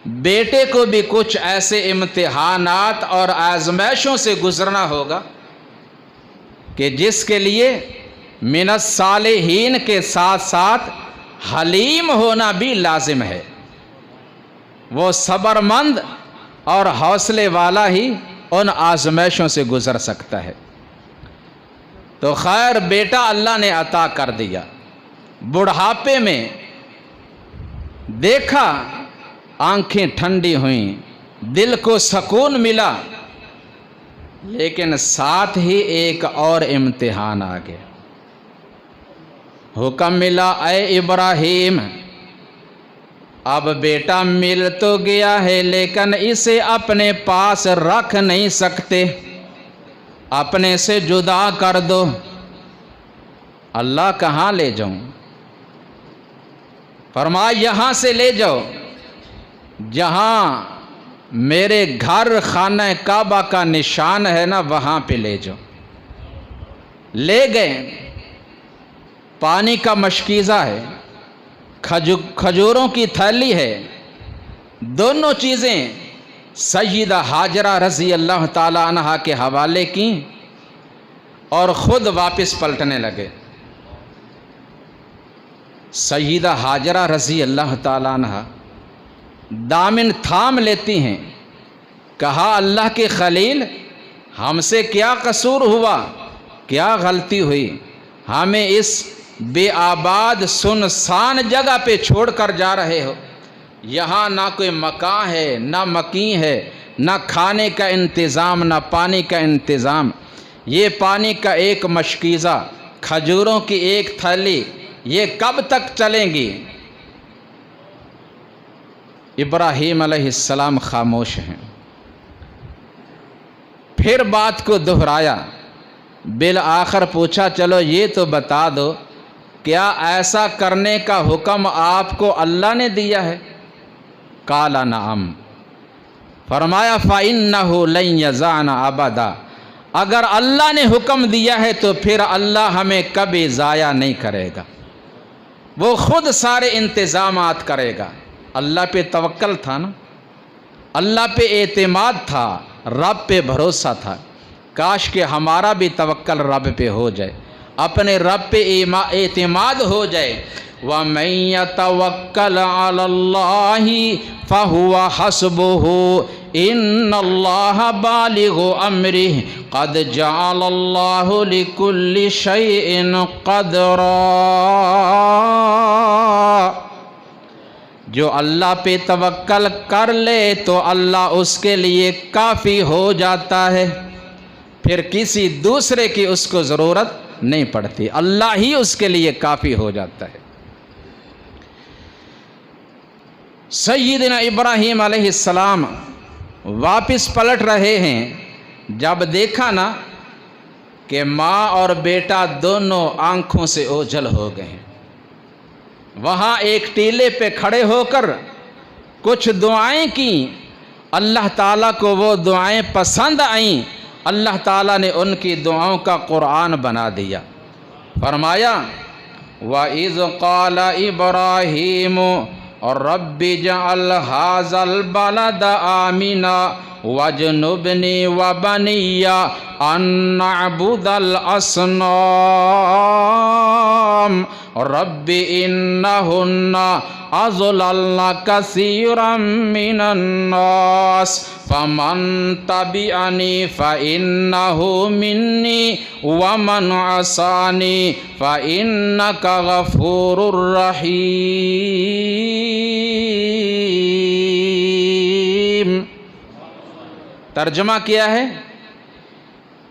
بیٹے کو بھی کچھ ایسے امتحانات اور آزمائشوں سے گزرنا ہوگا کہ جس کے لیے من الصالحین کے ساتھ ساتھ حلیم ہونا بھی لازم ہے۔ وہ صبر مند اور حوصلے والا ہی ان آزمائشوں سے گزر سکتا ہے۔ تو خیر بیٹا اللہ نے عطا کر دیا۔ بڑھاپے میں دیکھا، آنکھیں ٹھنڈی ہوئیں، دل کو سکون ملا، لیکن ساتھ ہی ایک اور امتحان آ گیا۔ حکم ملا اے ابراہیم، اب بیٹا مل تو گیا ہے لیکن اسے اپنے پاس رکھ نہیں سکتے، اپنے سے جدا کر دو۔ اللہ کہاں لے جاؤں؟ فرمایا یہاں سے لے جاؤ، جہاں میرے گھر خانہ کعبہ کا نشان ہے نا، وہاں پہ لے جاؤ۔ لے گئے، پانی کا مشکیزہ ہے، کھجوروں کی تھیلی ہے، دونوں چیزیں سیدہ ہاجرہ رضی اللہ تعالی عنہا کے حوالے کی اور خود واپس پلٹنے لگے۔ سیدہ ہاجرہ رضی اللہ تعالی عنہا دامن تھام لیتی ہیں، کہا اللہ کے خلیل، ہم سے کیا قصور ہوا، کیا غلطی ہوئی، ہمیں اس بے آباد سنسان جگہ پہ چھوڑ کر جا رہے ہو؟ یہاں نہ کوئی مکان ہے، نہ مکین ہے، نہ کھانے کا انتظام، نہ پانی کا انتظام۔ یہ پانی کا ایک مشکیزہ، کھجوروں کی ایک تھیلی، یہ کب تک چلیں گی؟ ابراہیم علیہ السلام خاموش ہیں۔ پھر بات کو دہرایا، بالآخر پوچھا چلو یہ تو بتا دو، کیا ایسا کرنے کا حکم آپ کو اللہ نے دیا ہے؟ قال نعم، فرمایا فإنہ لن یزعنا ابدا، اگر اللہ نے حکم دیا ہے تو پھر اللہ ہمیں کبھی ضائع نہیں کرے گا، وہ خود سارے انتظامات کرے گا۔ اللہ پہ توکل تھا نا، اللہ پہ اعتماد تھا، رب پہ بھروسہ تھا۔ کاش کہ ہمارا بھی توکل رب پہ ہو جائے، اپنے رب پہ اعتماد ہو جائے۔ وَمَن يَتَوَكَّلْ عَلَى اللَّهِ فَهُوَ حَسْبُهُ إِنَّ اللَّهَ بَالِغُ أَمْرِهِ قَدْ جَعَلَ اللَّهُ لِكُلِّ شَيْءٍ قَدْرًا۔ جو اللہ پہ توکل کر لے تو اللہ اس کے لیے کافی ہو جاتا ہے، پھر کسی دوسرے کی اس کو ضرورت نہیں پڑتی، اللہ ہی اس کے لیے کافی ہو جاتا ہے۔ سیدنا ابراہیم علیہ السلام واپس پلٹ رہے ہیں، جب دیکھا نا کہ ماں اور بیٹا دونوں آنکھوں سے اوجھل ہو گئے ہیں، وہاں ایک ٹیلے پہ کھڑے ہو کر کچھ دعائیں کی، اللہ تعالیٰ کو وہ دعائیں پسند آئیں، اللہ تعالیٰ نے ان کی دعاؤں کا قرآن بنا دیا۔ فرمایا وَإِذْ قَالَ إِبْرَاهِيمُ رَبِّ اجْعَلْ هَٰذَا الْبَلَدَ آمِنًا وَاجْنُبْنِي وَبَنِيَّ أَن نَّعْبُدَ الْأَصْنَامَ رَبِّ إِنَّهُنَّ أَضْلَلْنَ كَثِيرًا مِّنَ النَّاسِ فَمَن تَبِعَنِي فَإِنَّهُ مِنِّي وَمَنْ عَصَانِي فَإِنَّكَ غَفُورٌ رَحِيمٌ۔ ترجمہ کیا ہے؟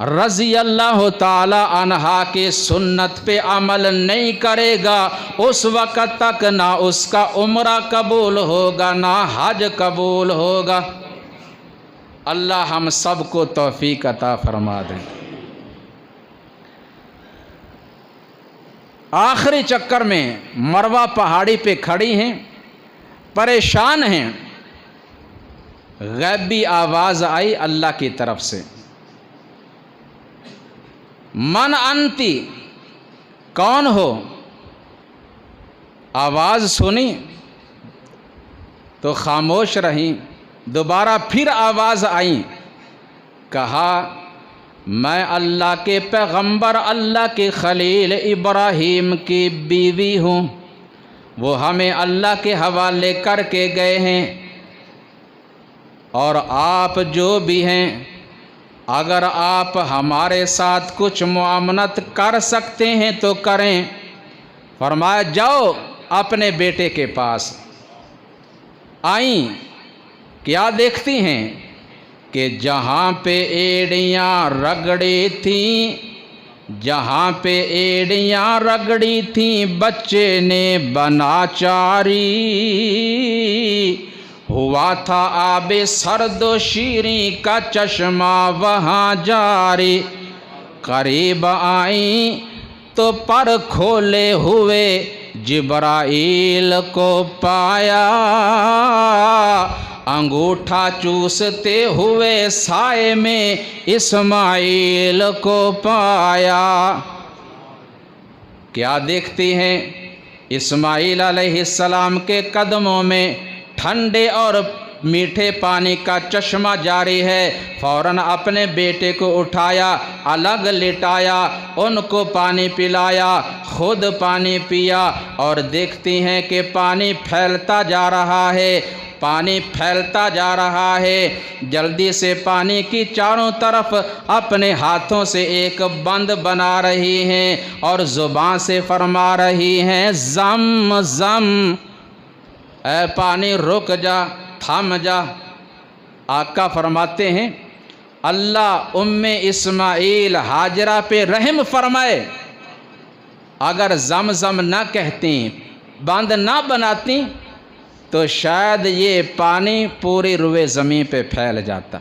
رضی اللہ تعالی عنہا کے سنت پہ عمل نہیں کرے گا اس وقت تک نہ اس کا عمرہ قبول ہوگا نہ حج قبول ہوگا۔ اللہ ہم سب کو توفیق عطا فرما دیں۔ آخری چکر میں مروہ پہاڑی پہ کھڑی ہیں، پریشان ہیں، غیبی آواز آئی اللہ کی طرف سے، من انتی، کون ہو؟ آواز سنی تو خاموش رہیں۔ دوبارہ پھر آواز آئی، کہا میں اللہ کے پیغمبر اللہ کے خلیل ابراہیم کی بیوی ہوں، وہ ہمیں اللہ کے حوالے کر کے گئے ہیں، اور آپ جو بھی ہیں اگر آپ ہمارے ساتھ کچھ معاملت کر سکتے ہیں تو کریں۔ فرمایا جاؤ اپنے بیٹے کے پاس۔ آئیں، کیا دیکھتی ہیں کہ جہاں پہ ایڑیاں رگڑی تھیں، جہاں پہ ایڑیاں رگڑی تھیں بچے نے بنا چاری، ہوا تھا آب سرد و شیریں کا چشمہ وہاں جاری، قریب آئیں تو پر کھولے ہوئے جبرائیل کو پایا، انگوٹھا چوستے ہوئے سائے میں اسماعیل کو پایا۔ کیا دیکھتی ہیں؟ اسماعیل علیہ السلام کے قدموں میں ٹھنڈے اور میٹھے پانی کا چشمہ جاری ہے۔ فوراً اپنے بیٹے کو اٹھایا، الگ لٹایا، ان کو پانی پلایا، خود پانی پیا، اور دیکھتی ہیں کہ پانی پھیلتا جا رہا ہے، پانی پھیلتا جا رہا ہے۔ جلدی سے پانی کی چاروں طرف اپنے ہاتھوں سے ایک بند بنا رہی ہیں اور زبان سے فرما رہی ہیں زم زم، اے پانی رک جا، تھم جا۔ آقا فرماتے ہیں اللہ ام اسماعیل ہاجرہ پہ رحم فرمائے، اگر زم زم نہ کہتی، بند نہ بناتی تو شاید یہ پانی پوری روئے زمین پہ پھیل جاتا۔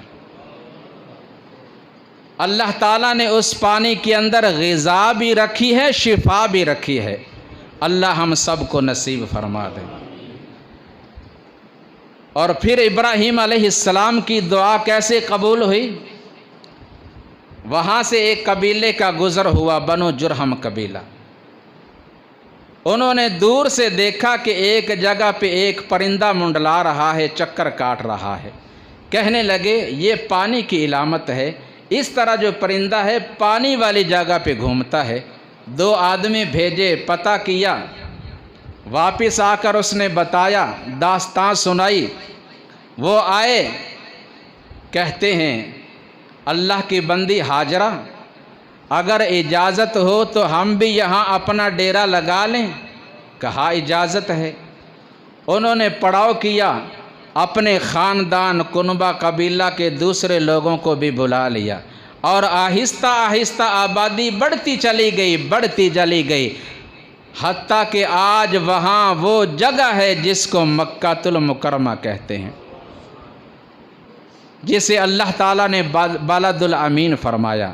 اللہ تعالیٰ نے اس پانی کے اندر غذا بھی رکھی ہے، شفا بھی رکھی ہے۔ اللہ ہم سب کو نصیب فرما دے۔ اور پھر ابراہیم علیہ السلام کی دعا کیسے قبول ہوئی؟ وہاں سے ایک قبیلے کا گزر ہوا، بنو جرہم قبیلہ۔ انہوں نے دور سے دیکھا کہ ایک جگہ پہ ایک پرندہ منڈلا رہا ہے، چکر کاٹ رہا ہے۔ کہنے لگے یہ پانی کی علامت ہے، اس طرح جو پرندہ ہے پانی والی جگہ پہ گھومتا ہے۔ 2 آدمی بھیجے، پتہ کیا، واپس آ کر اس نے بتایا، داستان سنائی۔ وہ آئے، کہتے ہیں اللہ کی بندی ہاجرہ، اگر اجازت ہو تو ہم بھی یہاں اپنا ڈیرا لگا لیں۔ کہا اجازت ہے۔ انہوں نے پڑاؤ کیا، اپنے خاندان کنبہ قبیلہ کے دوسرے لوگوں کو بھی بلا لیا، اور آہستہ آہستہ آبادی بڑھتی چلی گئی، بڑھتی چلی گئی، حتیٰ کہ آج وہاں وہ جگہ ہے جس کو مکہ المکرمہ کہتے ہیں، جسے اللہ تعالیٰ نے بلد الامین فرمایا۔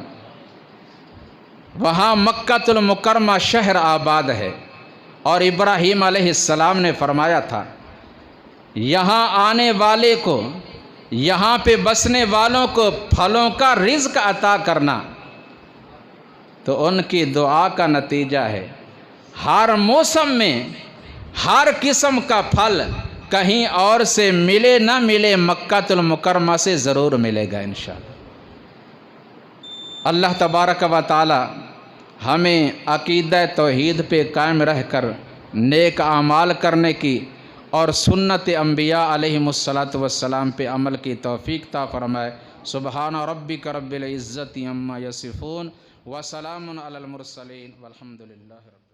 وہاں مکہ المکرمہ شہر آباد ہے، اور ابراہیم علیہ السلام نے فرمایا تھا یہاں آنے والے کو، یہاں پہ بسنے والوں کو پھلوں کا رزق عطا کرنا، تو ان کی دعا کا نتیجہ ہے ہر موسم میں ہر قسم کا پھل کہیں اور سے ملے نہ ملے، مکہ المکرمہ سے ضرور ملے گا انشاءاللہ۔ اللہ تبارک و تعالی ہمیں عقیدہ توحید پہ قائم رہ کر نیک اعمال کرنے کی اور سنت انبیاء علیہم الصلاۃ پہ عمل کی توفیق عطا فرمائے۔ سبحان ربک رب العزت عما یصفون وسلام علی المرسلین والحمد للہ رب